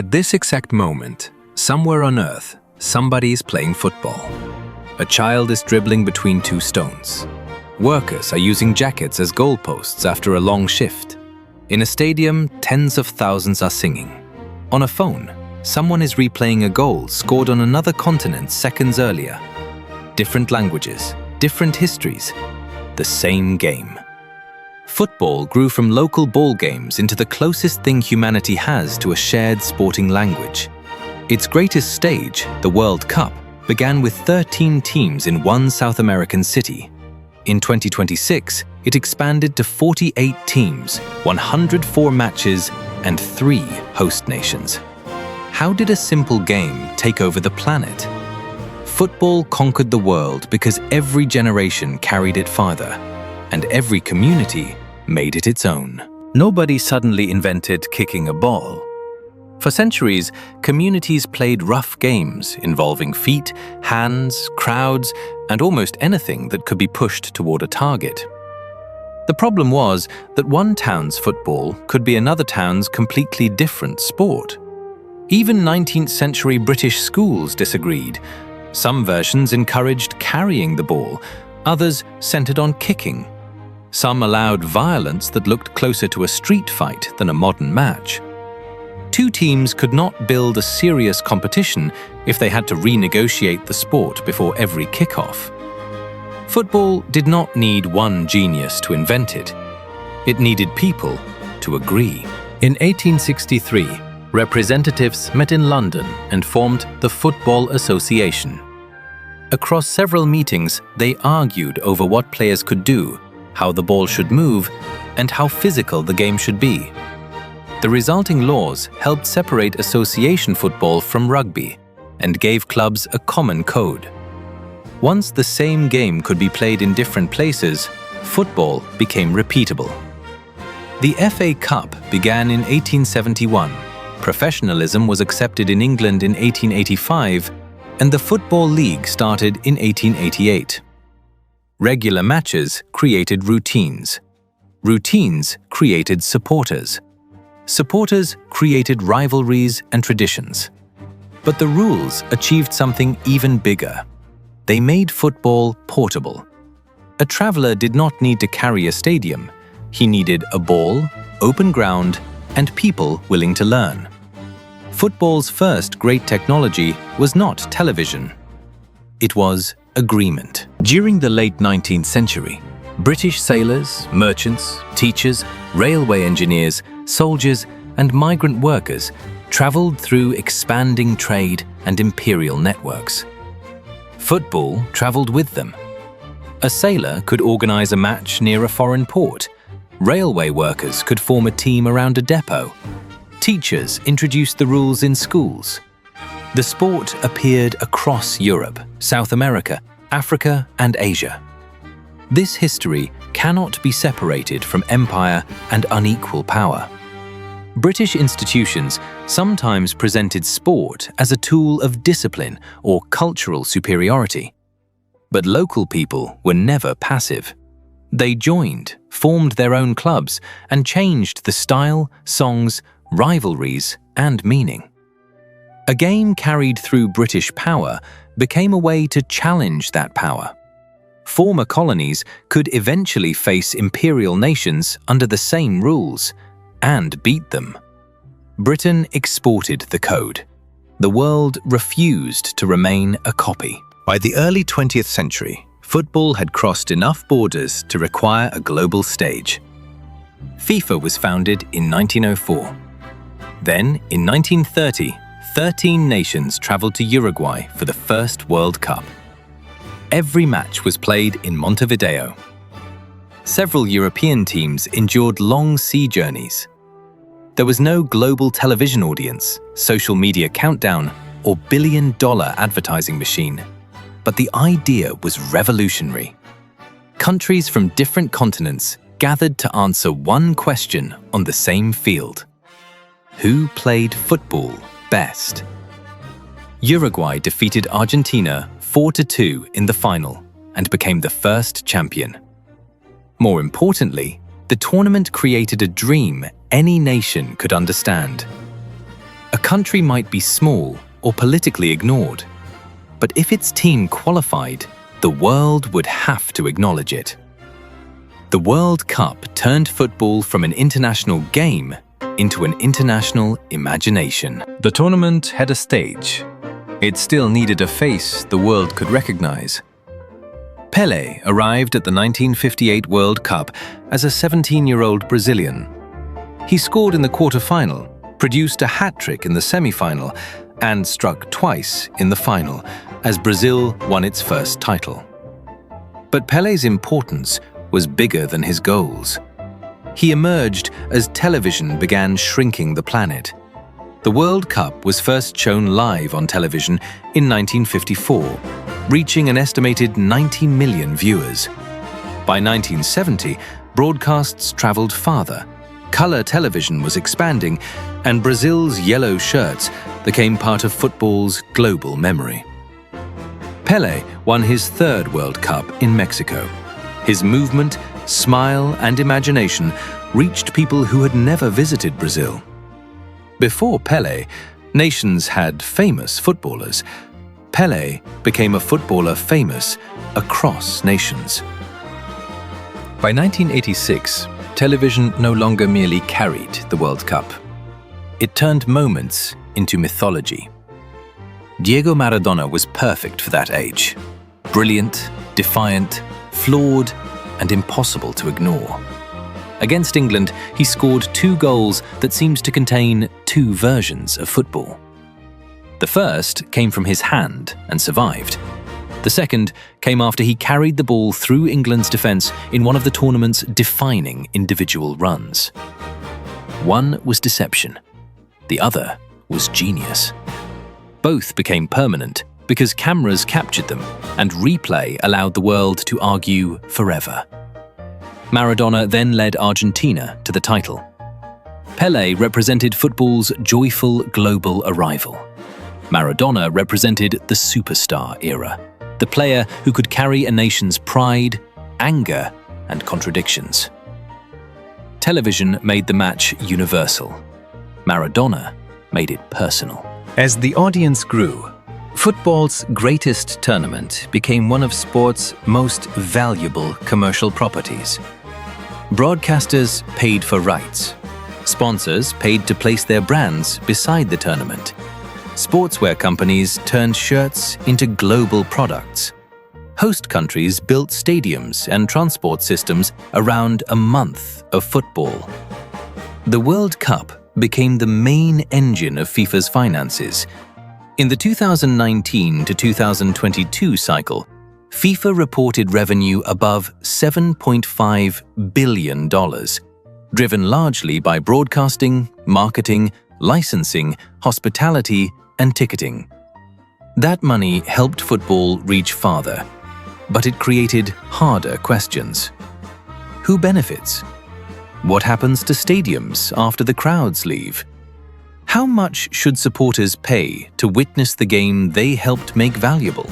At this exact moment, somewhere on Earth, somebody is playing football. A child is dribbling between two stones. Workers are using jackets as goalposts after a long shift. In a stadium, tens of thousands are singing. On a phone, someone is replaying a goal scored on another continent seconds earlier. Different languages, different histories, the same game. Football grew from local ball games into the closest thing humanity has to a shared sporting language. Its greatest stage, the World Cup, began with 13 teams in one South American city. In 2026, it expanded to 48 teams, 104 matches, and 3 host nations. How did a simple game take over the planet? Football conquered the world because every generation carried it farther, and every community made it its own. Nobody suddenly invented kicking a ball. For centuries, communities played rough games involving feet, hands, crowds, and almost anything that could be pushed toward a target. The problem was that one town's football could be another town's completely different sport. Even 19th century British schools disagreed. Some versions encouraged carrying the ball, others centered on kicking. Some allowed violence that looked closer to a street fight than a modern match. Two teams could not build a serious competition if they had to renegotiate the sport before every kickoff. Football did not need one genius to invent it. It needed people to agree. In 1863, representatives met in London and formed the Football Association. Across several meetings, they argued over what players could do, how the ball should move, and how physical the game should be. The resulting laws helped separate association football from rugby and gave clubs a common code. Once the same game could be played in different places, football became repeatable. The FA Cup began in 1871, professionalism was accepted in England in 1885, and the Football League started in 1888. Regular matches created routines. Routines created supporters. Supporters created rivalries and traditions. But the rules achieved something even bigger. They made football portable. A traveler did not need to carry a stadium. He needed a ball, open ground, and people willing to learn. Football's first great technology was not television. It was agreement. During the late 19th century, British sailors, merchants, teachers, railway engineers, soldiers, and migrant workers traveled through expanding trade and imperial networks. Football traveled with them. A sailor could organize a match near a foreign port. Railway workers could form a team around a depot. Teachers introduced the rules in schools. The sport appeared across Europe, South America, Africa, and Asia. This history cannot be separated from empire and unequal power. British institutions sometimes presented sport as a tool of discipline or cultural superiority. But local people were never passive. They joined, formed their own clubs, and changed the style, songs, rivalries, and meaning. A game carried through British power became a way to challenge that power. Former colonies could eventually face imperial nations under the same rules and beat them. Britain exported the code. The world refused to remain a copy. By the early 20th century, football had crossed enough borders to require a global stage. FIFA was founded in 1904. Then, in 1930, 13 nations traveled to Uruguay for the first World Cup. Every match was played in Montevideo. Several European teams endured long sea journeys. There was no global television audience, social media countdown, or billion-dollar advertising machine. But the idea was revolutionary. Countries from different continents gathered to answer one question on the same field. Who played football best? Uruguay defeated Argentina 4-2 in the final and became the first champion. More importantly, the tournament created a dream any nation could understand. A country might be small or politically ignored, but if its team qualified, the world would have to acknowledge it. The World Cup turned football from an international game into an international imagination. The tournament had a stage. It still needed a face the world could recognize. Pelé arrived at the 1958 World Cup as a 17-year-old Brazilian. He scored in the quarter-final, produced a hat-trick in the semi-final, and struck twice in the final as Brazil won its first title. But Pelé's importance was bigger than his goals. He emerged as television began shrinking the planet. The World Cup was first shown live on television in 1954, reaching an estimated 90 million viewers. By 1970, broadcasts traveled farther. Color television was expanding, and Brazil's yellow shirts became part of football's global memory. Pelé won his third World Cup in Mexico. His movement, smile, and imagination reached people who had never visited Brazil. Before Pelé, nations had famous footballers. Pelé became a footballer famous across nations. By 1986, television no longer merely carried the World Cup. It turned moments into mythology. Diego Maradona was perfect for that age. Brilliant, defiant, flawed, and impossible to ignore. Against England, he scored 2 goals that seemed to contain 2 versions of football. The first came from his hand and survived. The second came after he carried the ball through England's defence in one of the tournament's defining individual runs. One was deception. The other was genius. Both became permanent because cameras captured them and replay allowed the world to argue forever. Maradona then led Argentina to the title. Pelé represented football's joyful global arrival. Maradona represented the superstar era, the player who could carry a nation's pride, anger, and contradictions. Television made the match universal. Maradona made it personal. As the audience grew, football's greatest tournament became one of sport's most valuable commercial properties. Broadcasters paid for rights. Sponsors paid to place their brands beside the tournament. Sportswear companies turned shirts into global products. Host countries built stadiums and transport systems around a month of football. The World Cup became the main engine of FIFA's finances. In the 2019 to 2022 cycle, FIFA reported revenue above $7.5 billion, driven largely by broadcasting, marketing, licensing, hospitality, and ticketing. That money helped football reach farther, but it created harder questions. Who benefits? What happens to stadiums after the crowds leave? How much should supporters pay to witness the game they helped make valuable?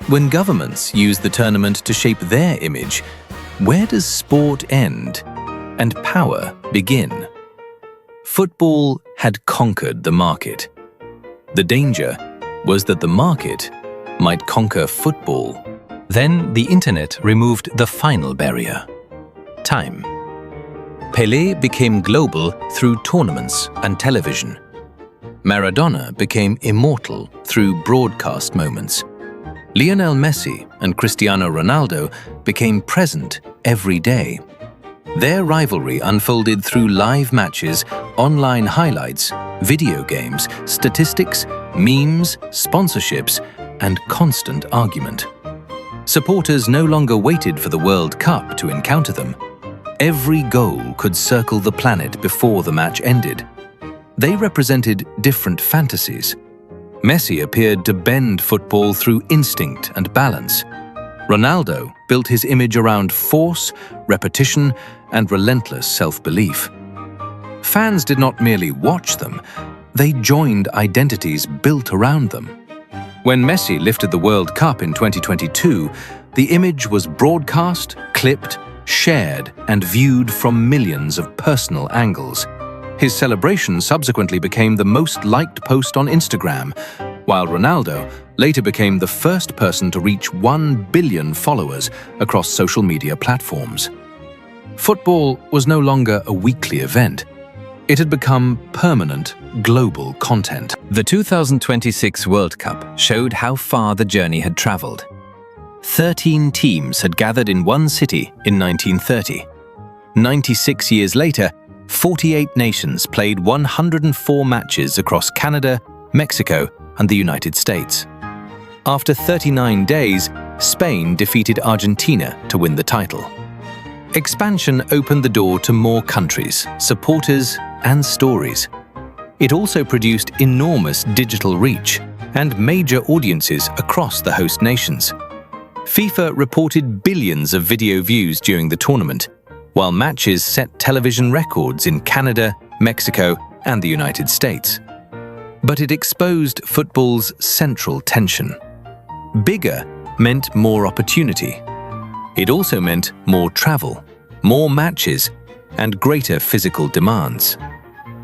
When governments use the tournament to shape their image, where does sport end and power begin? Football had conquered the market. The danger was that the market might conquer football. Then the internet removed the final barrier: time. Pelé became global through tournaments and television. Maradona became immortal through broadcast moments. Lionel Messi and Cristiano Ronaldo became present every day. Their rivalry unfolded through live matches, online highlights, video games, statistics, memes, sponsorships, and constant argument. Supporters no longer waited for the World Cup to encounter them. Every goal could circle the planet before the match ended. They represented different fantasies. Messi appeared to bend football through instinct and balance. Ronaldo built his image around force, repetition, and relentless self-belief. Fans did not merely watch them, they joined identities built around them. When Messi lifted the World Cup in 2022, the image was broadcast, clipped, shared, and viewed from millions of personal angles. His celebration subsequently became the most liked post on Instagram, while Ronaldo later became the first person to reach 1 billion followers across social media platforms. Football was no longer a weekly event. It had become permanent, global content. The 2026 World Cup showed how far the journey had traveled. 13 teams had gathered in one city in 1930. 96 years later, 48 nations played 104 matches across Canada, Mexico, and the United States. After 39 days, Spain defeated Argentina to win the title. Expansion opened the door to more countries, supporters, and stories. It also produced enormous digital reach and major audiences across the host nations. FIFA reported billions of video views during the tournament, while matches set television records in Canada, Mexico, and the United States. But it exposed football's central tension. Bigger meant more opportunity. It also meant more travel, more matches, and greater physical demands.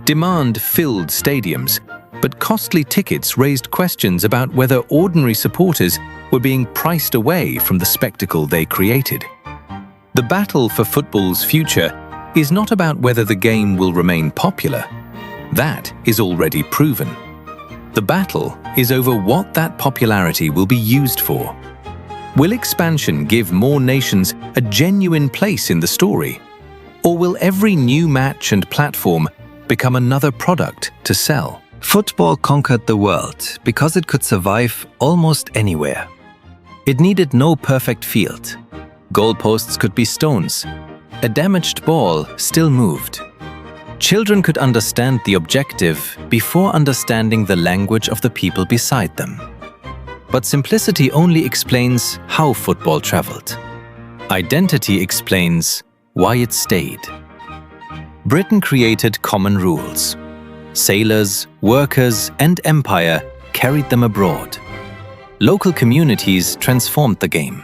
Demand filled stadiums, but costly tickets raised questions about whether ordinary supporters were being priced away from the spectacle they created. The battle for football's future is not about whether the game will remain popular. That is already proven. The battle is over what that popularity will be used for. Will expansion give more nations a genuine place in the story? Or will every new match and platform become another product to sell? Football conquered the world because it could survive almost anywhere. It needed no perfect field. Goalposts could be stones. A damaged ball still moved. Children could understand the objective before understanding the language of the people beside them. But simplicity only explains how football traveled. Identity explains why it stayed. Britain created common rules. Sailors, workers, and empire carried them abroad. Local communities transformed the game.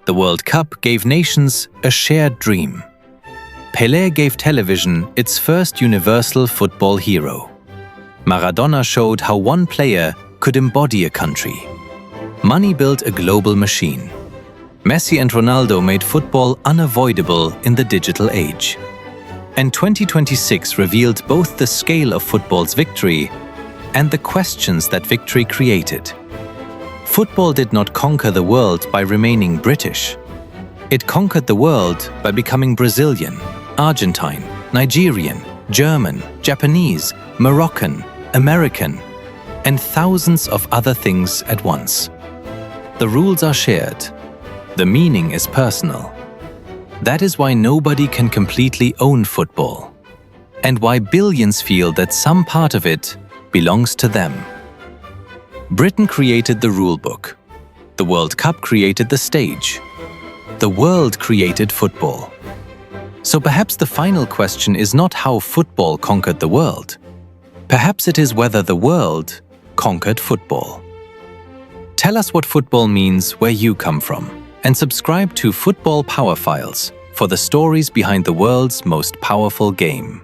The World Cup gave nations a shared dream. Pelé gave television its first universal football hero. Maradona showed how one player could embody a country. Money built a global machine. Messi and Ronaldo made football unavoidable in the digital age. And 2026 revealed both the scale of football's victory and the questions that victory created. Football did not conquer the world by remaining British. It conquered the world by becoming Brazilian, Argentine, Nigerian, German, Japanese, Moroccan, American, and thousands of other things at once. The rules are shared. The meaning is personal. That is why nobody can completely own football, and why billions feel that some part of it belongs to them. Britain created the rulebook. The World Cup created the stage. The world created football. So perhaps the final question is not how football conquered the world. Perhaps it is whether the world conquered football. Tell us what football means where you come from, and subscribe to Football Power Files for the stories behind the world's most powerful game.